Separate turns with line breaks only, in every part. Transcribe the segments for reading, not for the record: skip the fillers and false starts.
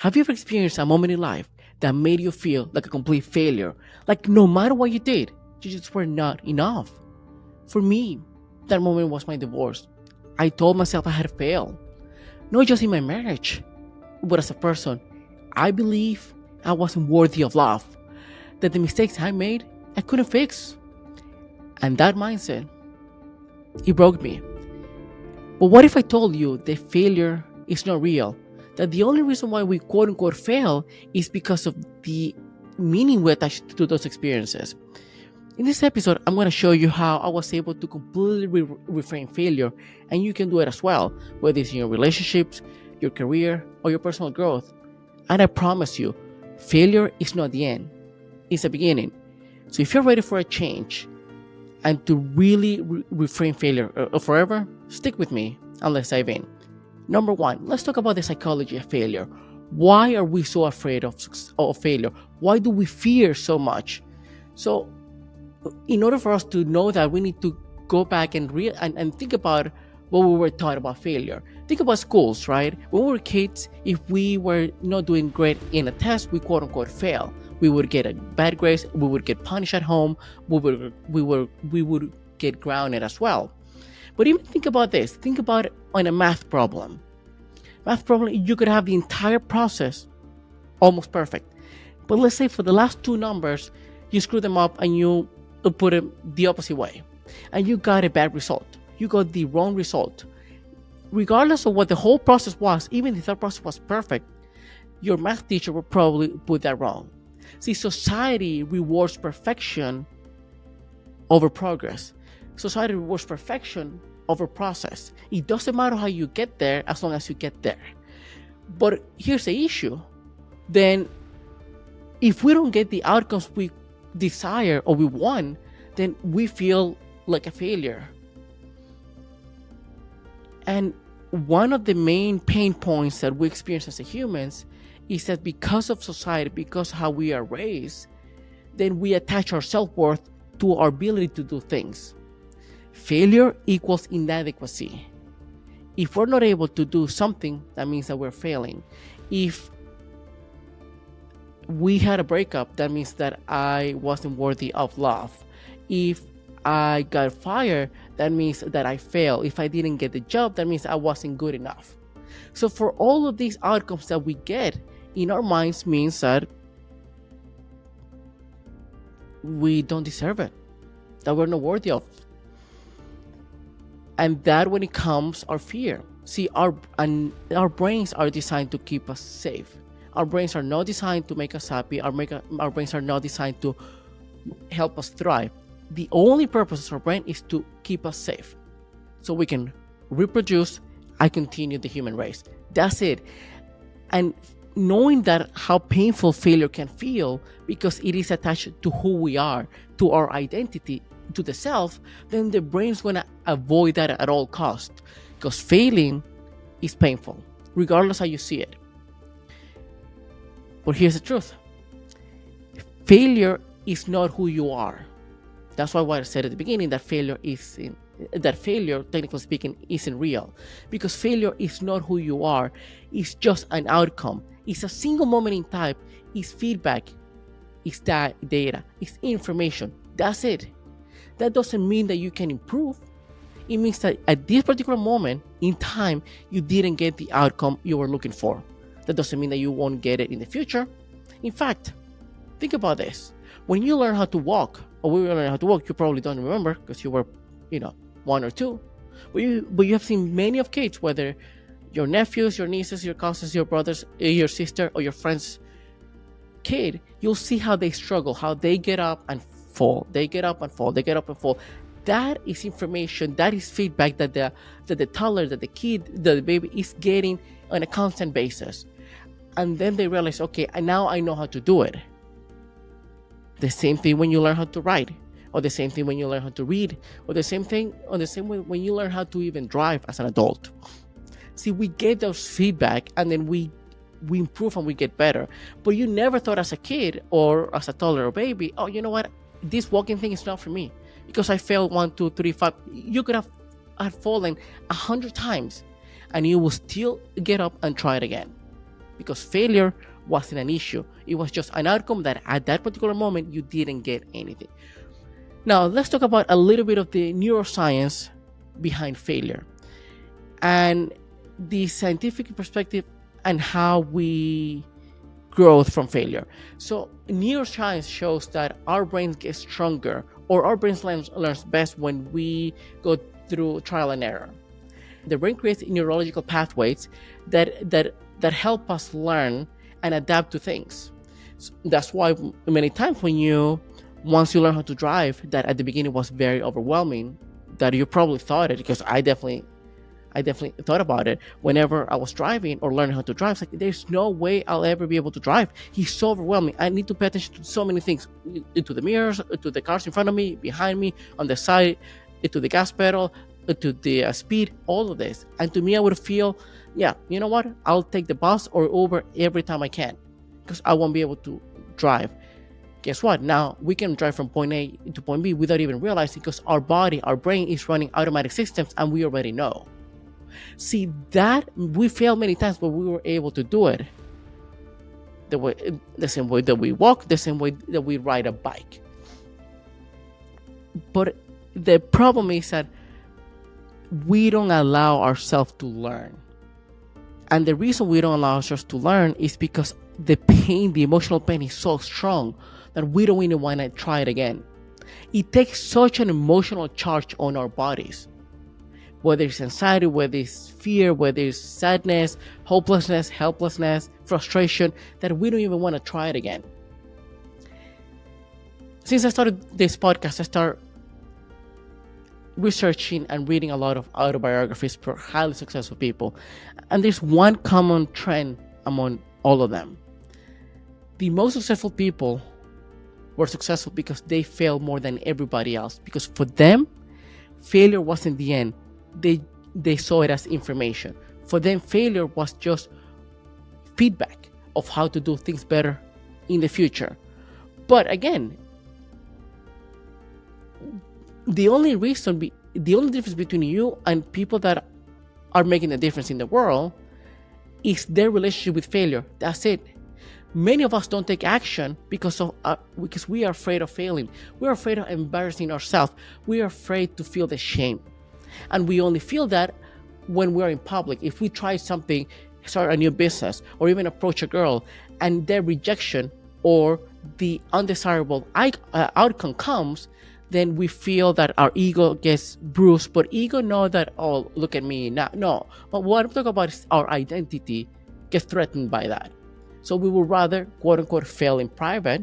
Have you ever experienced a moment in life that made you feel like a complete failure? Like no matter what you did, you just were not enough? For me, that moment was my divorce. I told myself I had failed, not just in my marriage, but as a person. I believe I wasn't worthy of love, that the mistakes I made, I couldn't fix. And that mindset, it broke me. But what if I told you that failure is not real? That the only reason why we quote unquote fail is because of the meaning we attach to those experiences. In this episode, I'm going to show you how I was able to completely reframe failure, and you can do it as well, whether it's in your relationships, your career, or your personal growth. And I promise you, failure is not the end, it's the beginning. So if you're ready for a change and to really reframe failure forever, stick with me and let's dive in. Number one, let's talk about the psychology of failure. Why are we so afraid of failure? Why do we fear so much? So, in order for us to know that, we need to go back and think about what we were taught about failure. Think about schools, right? When we were kids, if we were not doing great in a test, we quote unquote fail. We would get a bad grades. We would get punished at home. We would get grounded as well. But even think about this. Think about it on a math problem. Math problem, you could have the entire process almost perfect. But let's say for the last two numbers, you screw them up and you put it the opposite way. And you got a bad result. You got the wrong result. Regardless of what the whole process was, even if that process was perfect, your math teacher would probably put that wrong. See, society rewards perfection over progress. Society rewards perfection over process. It doesn't matter how you get there as long as you get there. But here's the issue. Then if we don't get the outcomes we desire or we want, then we feel like a failure. And one of the main pain points that we experience as humans is that because of society, because of how we are raised, then we attach our self-worth to our ability to do things. Failure equals inadequacy. If we're not able to do something, that means that we're failing. If we had a breakup, that means that I wasn't worthy of love. If I got fired, that means that I failed. If I didn't get the job, that means I wasn't good enough. So for all of these outcomes that we get in our minds means that we don't deserve it, that we're not worthy of. And that when it comes our fear. See, our brains are designed to keep us safe. Our brains are not designed to make us happy. Our brains are not designed to help us thrive. The only purpose of our brain is to keep us safe, so we can reproduce and continue the human race. That's it. And knowing that how painful failure can feel because it is attached to who we are, to our identity, to the self, then the brain's going to avoid that at all costs, because failing is painful, regardless how you see it. But here's the truth. Failure is not who you are. That's why what I said at the beginning, that failure, technically speaking, isn't real. Because failure is not who you are. It's just an outcome. It's a single moment in time. It's feedback. It's that data. It's information. That's it. That doesn't mean that you can improve. It means that at this particular moment in time, you didn't get the outcome you were looking for. That doesn't mean that you won't get it in the future. In fact, think about this. When you learn how to walk, or we learn how to walk, you probably don't remember because you were, 1 or 2. But you have seen many of kids, whether your nephews, your nieces, your cousins, your brothers, your sister, or your friend's kid, you'll see how they struggle, how they get up and fall. They get up and fall. They get up and fall. That is information. That is feedback that the toddler, that the kid, that the baby is getting on a constant basis. And then they realize, okay, now I know how to do it. The same thing when you learn how to write, or the same thing when you learn how to read, or the same way when you learn how to even drive as an adult. See, we get those feedback and then we improve and we get better. But you never thought as a kid or as a toddler or baby, oh, you know what? This walking thing is not for me because I failed 1, 2, 3, 5. You could have fallen 100 times and you will still get up and try it again because failure wasn't an issue. It was just an outcome that at that particular moment you didn't get anything. Now, let's talk about a little bit of the neuroscience behind failure and the scientific perspective and how we grow from failure. So, neuroscience shows that our brains get stronger, or our brains learns best when we go through trial and error. The brain creates neurological pathways that help us learn and adapt to things. So that's why many times once you learn how to drive, that at the beginning was very overwhelming, that you probably thought it, because I definitely thought about it whenever I was driving or learning how to drive. It's like, there's no way I'll ever be able to drive. He's so overwhelming. I need to pay attention to so many things, to the mirrors, to the cars in front of me, behind me, on the side, to the gas pedal, to the speed, all of this. And to me, I would feel, yeah, you know what? I'll take the bus or Uber every time I can, because I won't be able to drive. Guess what? Now we can drive from point A to point B without even realizing, because our body, our brain is running automatic systems and we already know. See, that we failed many times, but we were able to do it the same way that we walk, the same way that we ride a bike. But the problem is that we don't allow ourselves to learn. And the reason we don't allow ourselves to learn is because the pain, the emotional pain is so strong that we don't even want to try it again. It takes such an emotional charge on our bodies, whether it's anxiety, whether it's fear, whether it's sadness, hopelessness, helplessness, frustration, that we don't even want to try it again. Since I started this podcast, I started researching and reading a lot of autobiographies for highly successful people. And there's one common trend among all of them. The most successful people were successful because they failed more than everybody else. Because for them, failure wasn't the end. They saw it as information. For them, failure was just feedback of how to do things better in the future. But again, the only difference between you and people that are making a difference in the world is their relationship with failure. That's it. Many of us don't take action because we are afraid of failing. We're afraid of embarrassing ourselves. We are afraid to feel the shame. And we only feel that when we're in public. If we try something, start a new business, or even approach a girl, and their rejection or the undesirable outcome comes, then we feel that our ego gets bruised. But ego know that, oh, look at me now. No, but what I'm talking about is our identity gets threatened by that. So we would rather, quote unquote, fail in private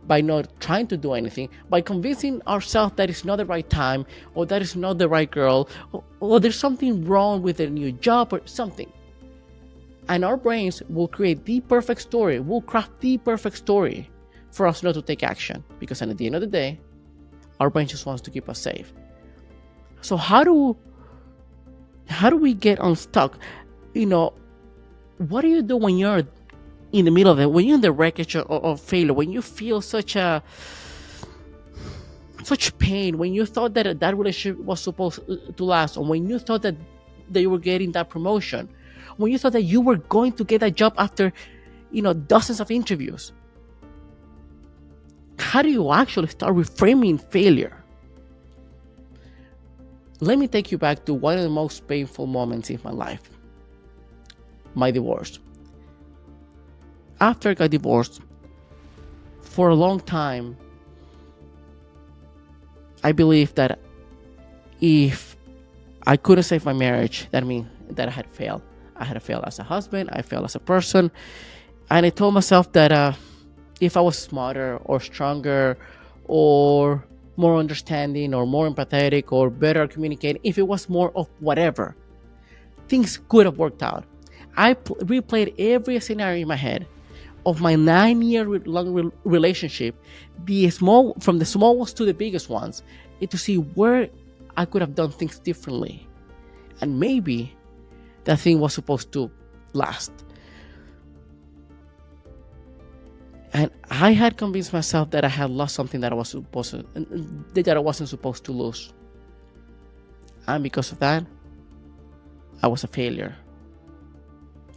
by not trying to do anything, by convincing ourselves that it's not the right time, or that it's not the right girl, or there's something wrong with a new job or something. And our brains will create the perfect story, will craft the perfect story for us not to take action, because at the end of the day, our brain just wants to keep us safe. So how do we get unstuck? What do you do when you're in the middle of it, when you're in the wreckage of failure, when you feel such pain, when you thought that relationship was supposed to last, or when you thought that you were getting that promotion, when you thought that you were going to get that job after dozens of interviews? How do you actually start reframing failure? Let me take you back to one of the most painful moments in my life, my divorce. After I got divorced, for a long time, I believed that if I couldn't save my marriage, that means that I had failed. I had failed as a husband, I failed as a person. And I told myself that if I was smarter or stronger or more understanding or more empathetic or better communicating, if it was more of whatever, things could have worked out. I replayed every scenario in my head of my 9-year long relationship, from the small ones to the biggest ones, to see where I could have done things differently. And maybe that thing was supposed to last. And I had convinced myself that I had lost something that I wasn't supposed to lose. And because of that, I was a failure.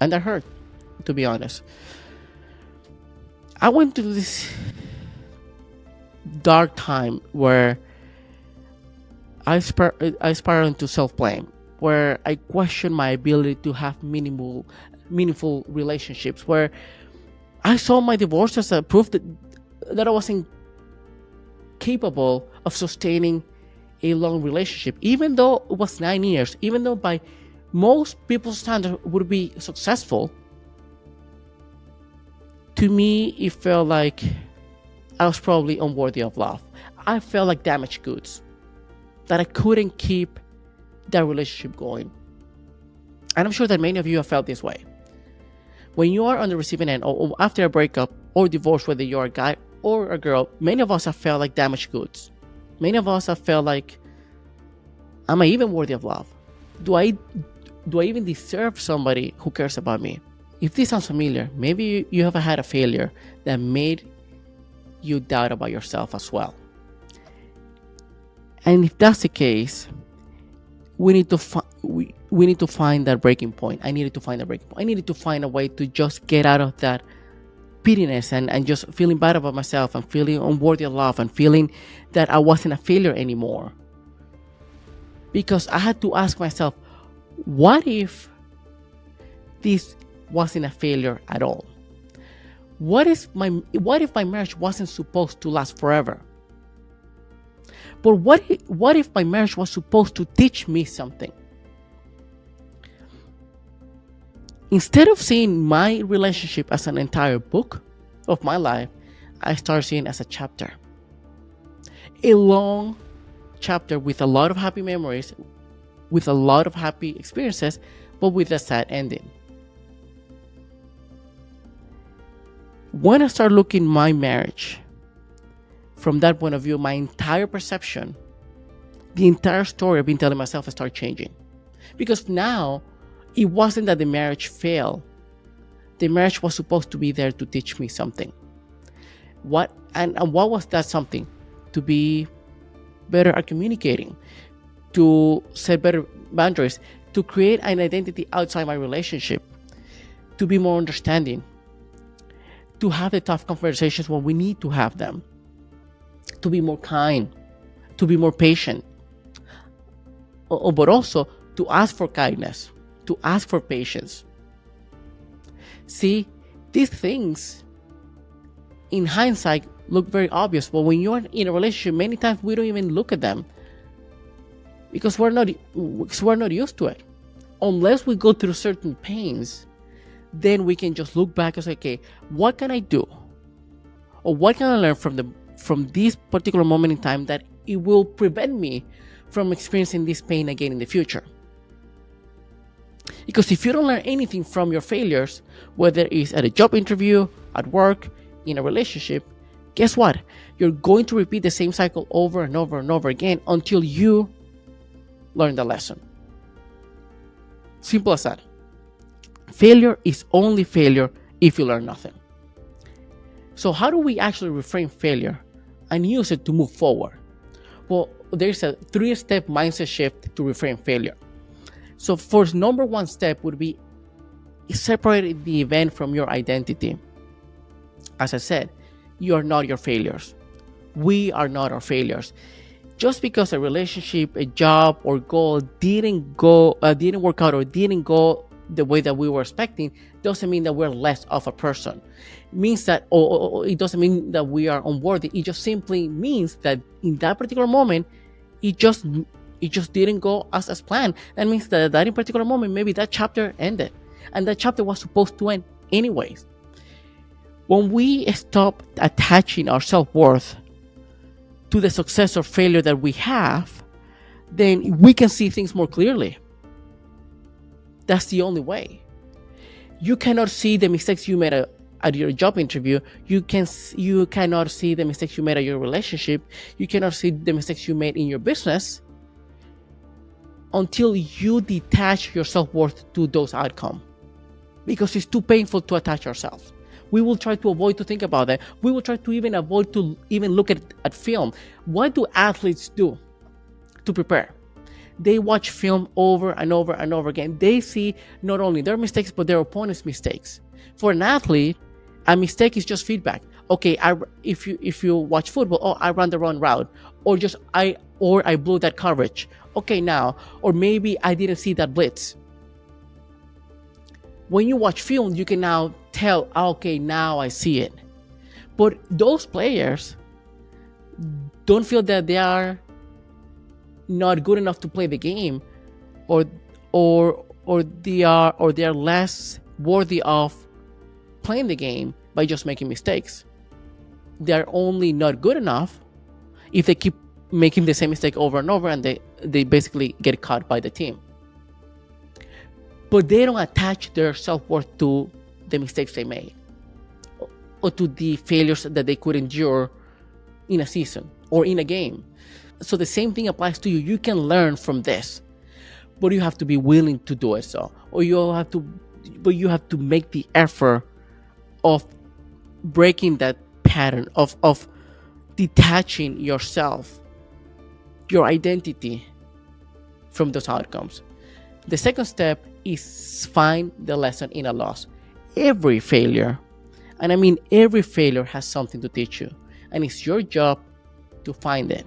And that hurt, to be honest. I went through this dark time where I spiraled into self blame, where I questioned my ability to have meaningful relationships, where I saw my divorce as a proof that I wasn't capable of sustaining a long relationship, even though it was 9 years, even though by most people's standard would be successful. To me, it felt like I was probably unworthy of love. I felt like damaged goods, that I couldn't keep that relationship going. And I'm sure that many of you have felt this way. When you are on the receiving end, or after a breakup or divorce, whether you're a guy or a girl, many of us have felt like damaged goods. Many of us have felt like, am I even worthy of love? Do I even deserve somebody who cares about me? If this sounds familiar, maybe you have had a failure that made you doubt about yourself as well. And if that's the case, we need to find that breaking point. I needed to find a breaking point. I needed to find a way to just get out of that pettiness and just feeling bad about myself and feeling unworthy of love and feeling that I wasn't a failure anymore. Because I had to ask myself, what if this wasn't a failure at all? What if my marriage wasn't supposed to last forever? But what if my marriage was supposed to teach me something? Instead of seeing my relationship as an entire book of my life, I started seeing it as a chapter. A long chapter with a lot of happy memories, with a lot of happy experiences, but with a sad ending. When I start looking at my marriage from that point of view, my entire perception, the entire story I've been telling myself, started changing. Because now, it wasn't that the marriage failed. The marriage was supposed to be there to teach me something. What was that something? To be better at communicating, to set better boundaries, to create an identity outside my relationship, to be more understanding, to have the tough conversations when we need to have them, to be more kind, to be more patient, but also to ask for kindness, to ask for patience. See, these things in hindsight look very obvious, but when you're in a relationship, many times we don't even look at them because we're not used to it. Unless we go through certain pains, then we can just look back and say, okay, what can I do? Or what can I learn from this particular moment in time that it will prevent me from experiencing this pain again in the future? Because if you don't learn anything from your failures, whether it's at a job interview, at work, in a relationship, guess what? You're going to repeat the same cycle over and over and over again until you learn the lesson. Simple as that. Failure is only failure if you learn nothing. So how do we actually reframe failure and use it to move forward? Well, there's a 3-step mindset shift to reframe failure. So first, number one step would be separate the event from your identity. As I said, you are not your failures. We are not our failures. Just because a relationship, a job, or goal didn't work out, or didn't go the way that we were expecting, doesn't mean that we're less of a person. It means that, or it doesn't mean that we are unworthy. It just simply means that in that particular moment, it just didn't go as planned. That means that in particular moment, maybe that chapter ended, and that chapter was supposed to end anyways. When we stop attaching our self-worth to the success or failure that we have, then we can see things more clearly. That's the only way. You cannot see the mistakes you made at your job interview. You cannot see the mistakes you made at your relationship. You cannot see the mistakes you made in your business until you detach your self-worth to those outcomes. Because it's too painful to attach ourselves. We will try to avoid to think about that. We will try to even avoid to even look at film. What do athletes do to prepare? They watch film over and over and over again. They see not only their mistakes but their opponent's mistakes. For an athlete, a mistake is just feedback. Okay, if you watch football, oh, I ran the wrong route, or I blew that coverage. Okay, now, or maybe I didn't see that blitz. When you watch film, you can now tell, okay, now I see it. But those players don't feel that they are not good enough to play the game, or they are less worthy of playing the game by just making mistakes. They are only not good enough if they keep making the same mistake over and over, and they basically get caught by the team. But they don't attach their self-worth to the mistakes they made, or to the failures that they could endure in a season or in a game. So the same thing applies to you. You can learn from this, but you have to be willing to do it. You have to make the effort of breaking that pattern of detaching yourself, your identity, from those outcomes. The second step is find the lesson in a loss. Every failure, and I mean every failure, has something to teach you, and it's your job to find it.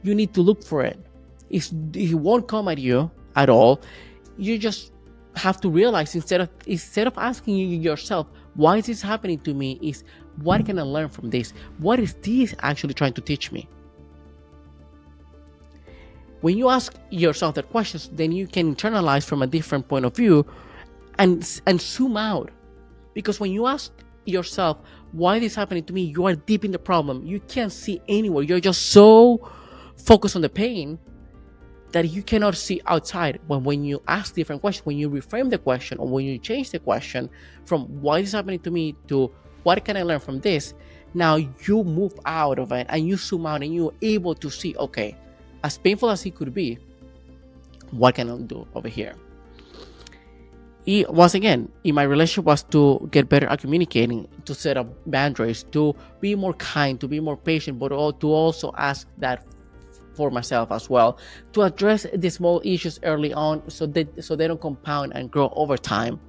You need to look for it. It won't come at you at all. You just have to realize, instead of asking yourself, why is this happening to me, is what can I learn from this? What is this actually trying to teach me? When you ask yourself that questions, then you can internalize from a different point of view and zoom out. Because when you ask yourself, why is this happening to me, you are deep in the problem. You can't see anywhere. You're just so focused on the pain that you cannot see outside. When you ask different questions, when you reframe the question, or when you change the question from why is this happening to me to what can I learn from this, now you move out of it and you zoom out and you're able to see, okay, as painful as it could be, what can I do over here? Once again, in my relationship was to get better at communicating, to set up boundaries, to be more kind, to be more patient, but to also ask that for myself as well, to address the small issues early on so they don't compound and grow over time.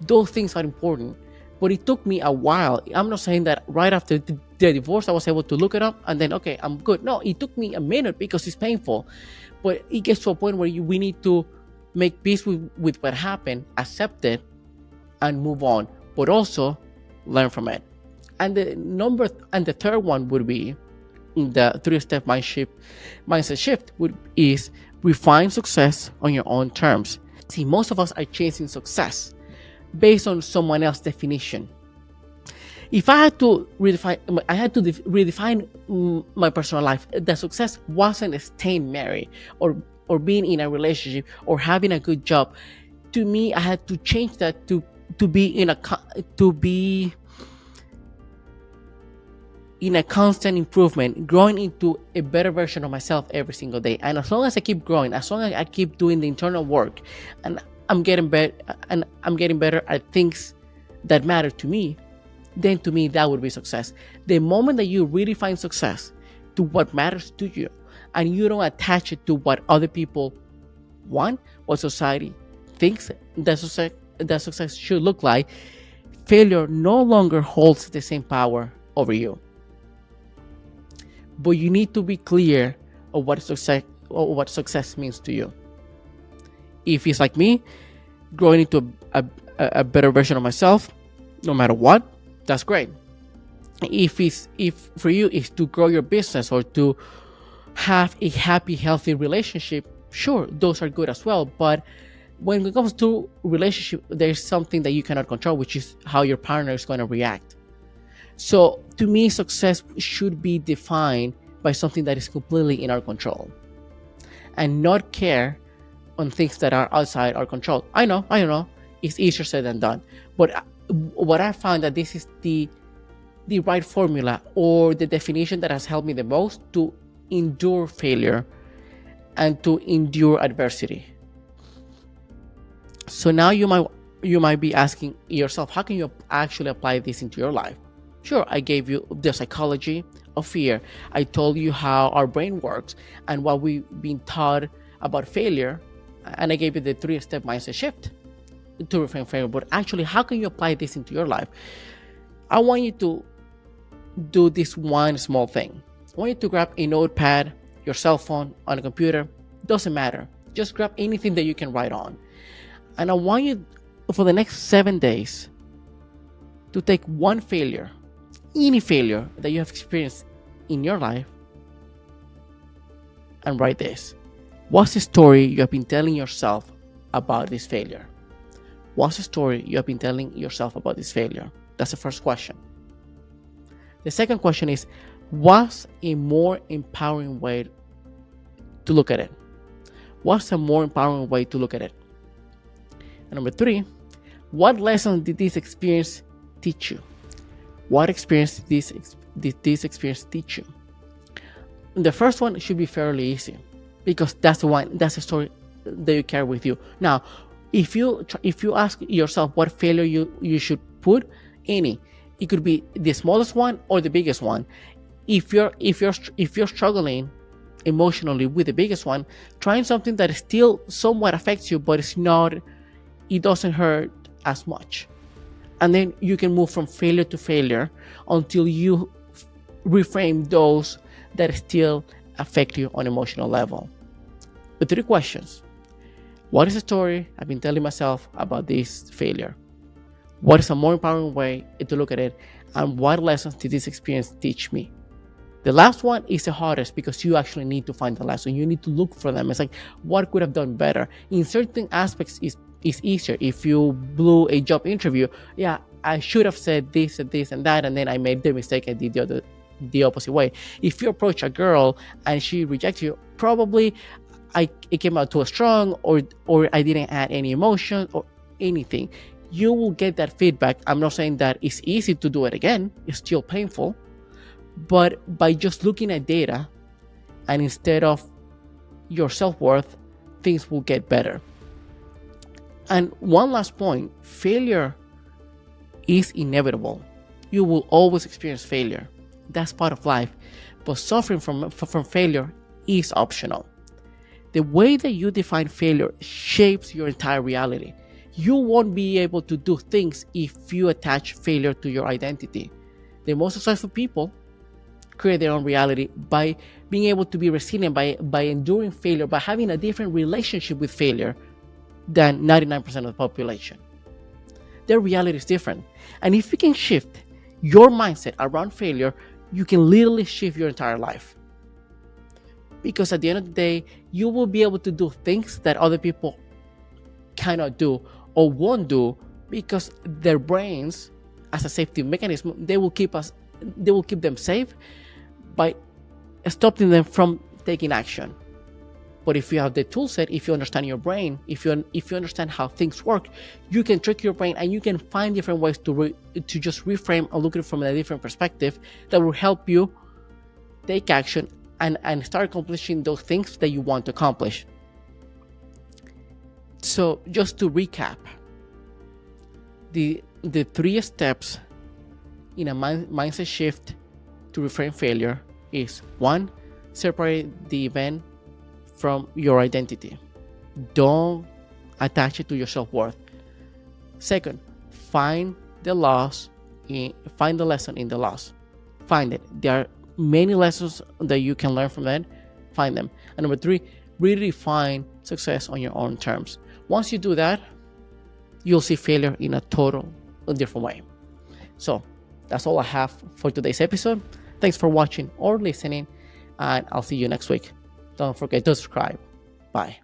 Those things are important, but it took me a while. I'm not saying that right after the divorce I was able to look it up and then, okay, I'm good. No, it took me a minute because it's painful, but it gets to a point where we need to make peace with what happened, accept it, and move on, but also learn from it. And the third one would be, in the 3-step mindset shift, is refine success on your own terms. See, most of us are chasing success based on someone else's definition. If I had to redefine my personal life, the success wasn't staying married or being in a relationship or having a good job. To me, I had to change that to be in a constant improvement, growing into a better version of myself every single day. And as long as I keep growing, as long as I keep doing the internal work, and I'm getting better at things that matter to me, then to me that would be success. The moment that you really find success to what matters to you, and you don't attach it to what other people want, what society thinks that success should look like, failure no longer holds the same power over you. But you need to be clear of what success means to you. If it's like me, growing into a better version of myself, no matter what, that's great. If for you is to grow your business or to have a happy, healthy relationship, sure, those are good as well. But when it comes to relationship, there's something that you cannot control, which is how your partner is going to react. So to me, success should be defined by something that is completely in our control, and not care on things that are outside our control. I know, it's easier said than done. But what I found that this is the right formula, or the definition that has helped me the most to endure failure and to endure adversity. So now you might be asking yourself, how can you actually apply this into your life? Sure, I gave you the psychology of fear. I told you how our brain works and what we've been taught about failure, and I gave you the 3-step mindset shift to reframe failure. But actually, how can you apply this into your life? I want you to do this one small thing. I want you to grab a notepad, your cell phone, on a computer, doesn't matter. Just grab anything that you can write on. And I want you, for the next 7 days, to take one failure, any failure that you have experienced in your life, and write this. What's the story you have been telling yourself about this failure? What's the story you have been telling yourself about this failure? That's the first question. The second question is, what's a more empowering way to look at it? What's a more empowering way to look at it? And number 3, what lesson did this experience teach you? What experience did this experience teach you? The first one should be fairly easy, because that's the story that you carry with you. Now, if you ask yourself what failure you should put, it could be the smallest one or the biggest one. If you're struggling emotionally with the biggest one, trying something that still somewhat affects you, but it doesn't hurt as much. And then you can move from failure to failure until you reframe those that still affect you on emotional level. The 3 questions. What is the story I've been telling myself about this failure? What is a more empowering way to look at it? And what lessons did this experience teach me? The last one is the hardest, because you actually need to find the lesson. You need to look for them. It's like, what could have done better? In certain aspects, is easier. If you blew a job interview, I should have said this and this and that, and then I made the mistake and did the opposite way. If you approach a girl and she rejects you, probably it came out too strong, or I didn't add any emotion or anything. You will get that feedback. I'm not saying that it's easy to do it again. It's still painful. But by just looking at data, and instead of your self-worth, things will get better. And one last point, failure is inevitable. You will always experience failure. That's part of life. But suffering from failure is optional. The way that you define failure shapes your entire reality. You won't be able to do things if you attach failure to your identity. The most successful people create their own reality by being able to be resilient, by enduring failure, by having a different relationship with failure than 99% of the population. Their reality is different. And if you can shift your mindset around failure, you can literally shift your entire life. Because at the end of the day, you will be able to do things that other people cannot do or won't do, because their brains, as a safety mechanism, they will keep them safe by stopping them from taking action. But if you have the tool set, if you understand your brain, if you understand how things work, you can trick your brain and you can find different ways to just reframe and look at it from a different perspective that will help you take action and start accomplishing those things that you want to accomplish. So just to recap, the 3 steps in a mindset shift to reframe failure is: 1, separate the event from your identity. Don't attach it to your self-worth. 2nd, find the lesson in the loss. Find it. There are many lessons that you can learn from that. Find them. And number 3, redefine success on your own terms. Once you do that, you'll see failure in a different way. So that's all I have for today's episode. Thanks for watching or listening, and I'll see you next week. Don't forget to subscribe. Bye.